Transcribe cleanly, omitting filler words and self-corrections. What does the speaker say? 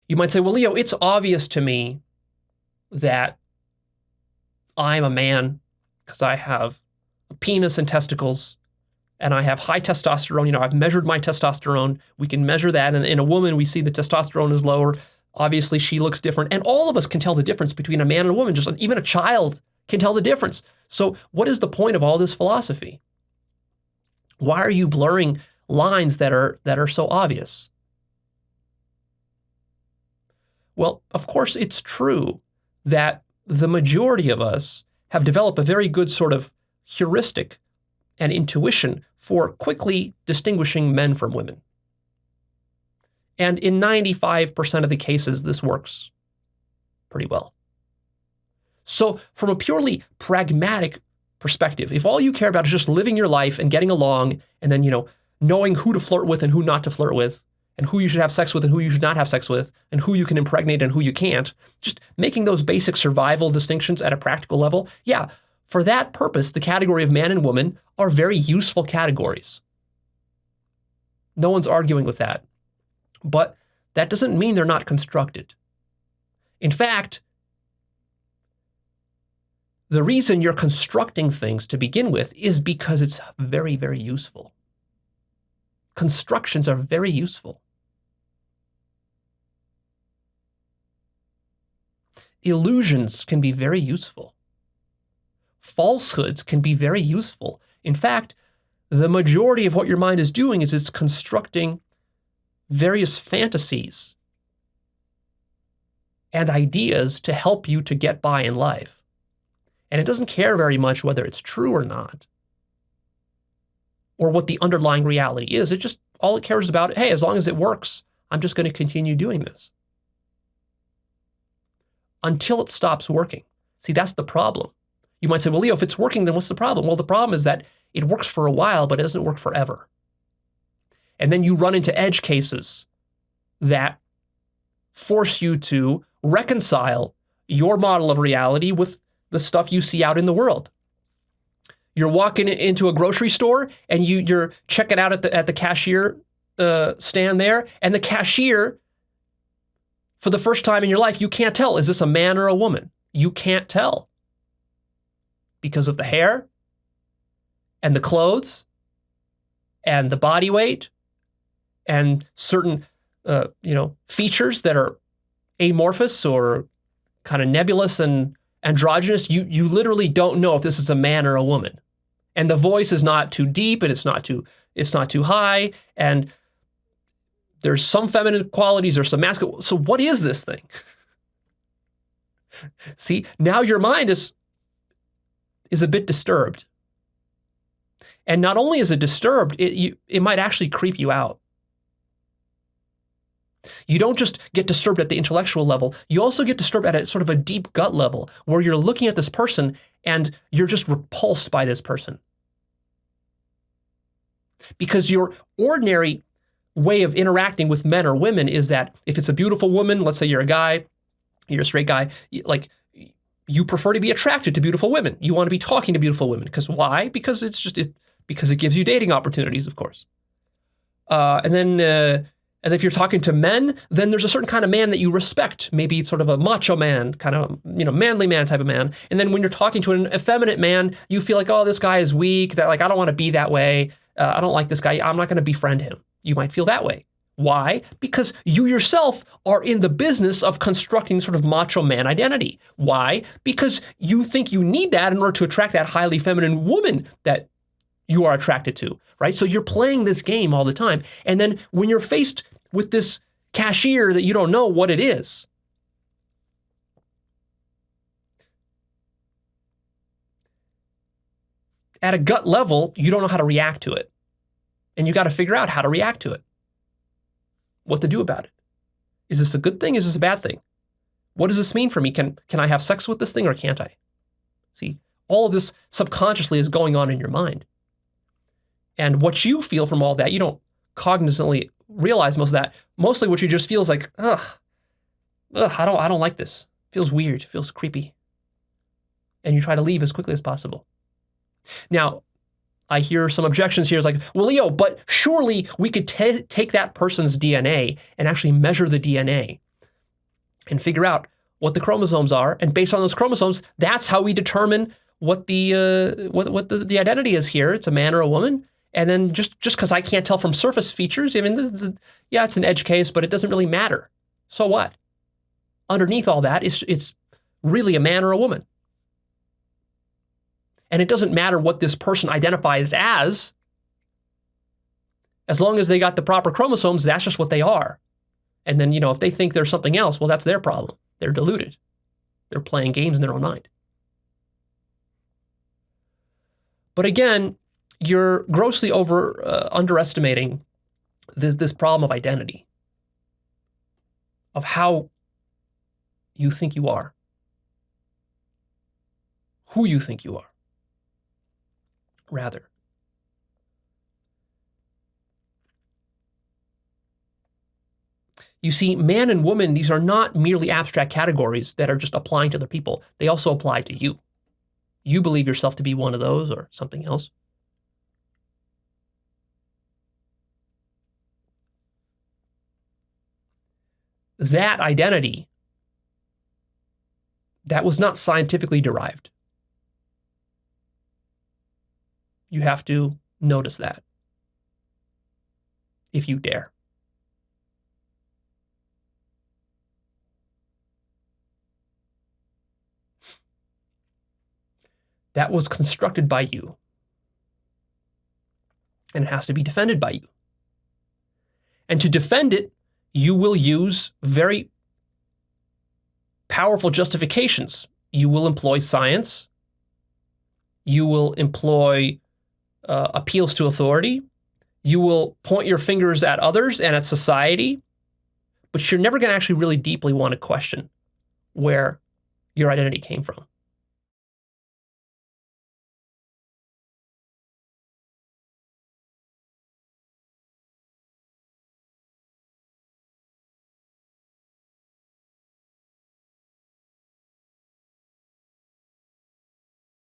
You might say, well, Leo, it's obvious to me that I'm a man because I have a penis and testicles and I have high testosterone. You know, I've measured my testosterone. We can measure that. And in a woman, we see the testosterone is lower. Obviously, she looks different. And all of us can tell the difference between a man and a woman. Just even a child can tell the difference. So what is the point of all this philosophy? Why are you blurring lines that are so obvious? Well, of course, it's true that the majority of us have developed a very good sort of heuristic and intuition for quickly distinguishing men from women. And in 95% of the cases, this works pretty well. So from a purely pragmatic perspective, if all you care about is just living your life and getting along and then, knowing who to flirt with and who not to flirt with, and who you should have sex with and who you should not have sex with, and who you can impregnate and who you can't, just making those basic survival distinctions at a practical level, yeah, for that purpose, the category of man and woman are very useful categories. No one's arguing with that. But that doesn't mean they're not constructed. In fact, the reason you're constructing things to begin with is because it's very, very useful. Constructions are very useful. Illusions can be very useful. Falsehoods can be very useful. In fact, the majority of what your mind is doing is it's constructing various fantasies and ideas to help you to get by in life. And it doesn't care very much whether it's true or not, or what the underlying reality is. All it cares about, hey, as long as it works, I'm just going to continue doing this. Until it stops working. See, that's the problem. You might say, well, Leo, if it's working, then what's the problem? Well, the problem is that it works for a while, but it doesn't work forever. And then you run into edge cases that force you to reconcile your model of reality with the stuff you see out in the world. You're walking into a grocery store and you're checking out at the cashier stand there, and the cashier, for the first time in your life, you can't tell, is this a man or a woman? You can't tell because of the hair and the clothes and the body weight and certain features that are amorphous or kind of nebulous and androgynous. You literally don't know if this is a man or a woman. And the voice is not too deep and it's not too high, and there's some feminine qualities, there's some masculine. So what is this thing? See, now your mind is a bit disturbed. And not only is it disturbed, it might actually creep you out. You don't just get disturbed at the intellectual level, you also get disturbed at a sort of a deep gut level where you're looking at this person and you're just repulsed by this person. Because your ordinary way of interacting with men or women is that if it's a beautiful woman, let's say you're a guy, you're a straight guy, like you prefer to be attracted to beautiful women. You want to be talking to beautiful women. Because why? Because because it gives you dating opportunities, of course. And then if you're talking to men, then there's a certain kind of man that you respect, maybe sort of a macho man, kind of, manly man type of man. And then when you're talking to an effeminate man, you feel like, oh, this guy is weak, that like, I don't want to be that way. I don't like this guy. I'm not going to befriend him. You might feel that way. Why? Because you yourself are in the business of constructing sort of macho man identity. Why? Because you think you need that in order to attract that highly feminine woman that you are attracted to, right? So you're playing this game all the time. And then when you're faced with this cashier that you don't know what it is, at a gut level, you don't know how to react to it. And you got to figure out how to react to it. What to do about it. Is this a good thing? Is this a bad thing? What does this mean for me? Can I have sex with this thing or can't I? See, all of this subconsciously is going on in your mind. And what you feel from all that, you don't cognizantly realize most of that. Mostly what you just feel is like, I don't like this. It feels weird. It feels creepy. And you try to leave as quickly as possible. Now, I hear some objections here. It's like, well, Leo, but surely we could take that person's DNA and actually measure the DNA. and figure out what the chromosomes are. And based on those chromosomes, that's how we determine what the identity is here. It's a man or a woman. And then just because I can't tell from surface features, I mean, yeah, it's an edge case, but it doesn't really matter. So what? Underneath all that, it's really a man or a woman. And it doesn't matter what this person identifies as long as they got the proper chromosomes, that's just what they are. And then, if they think there's something else, well, that's their problem. They're deluded. They're playing games in their own mind. But again, you're grossly underestimating this problem of identity, of how you think you are, who you think you are, rather. You see, man and woman, these are not merely abstract categories that are just applying to other people. They also apply to you. You believe yourself to be one of those or something else. That identity, that was not scientifically derived. You have to notice that, if you dare. That was constructed by you, and it has to be defended by you. And to defend it, you will use very powerful justifications. You will employ science. You will employ appeals to authority. You will point your fingers at others and at society, but you're never going to actually really deeply want to question where your identity came from.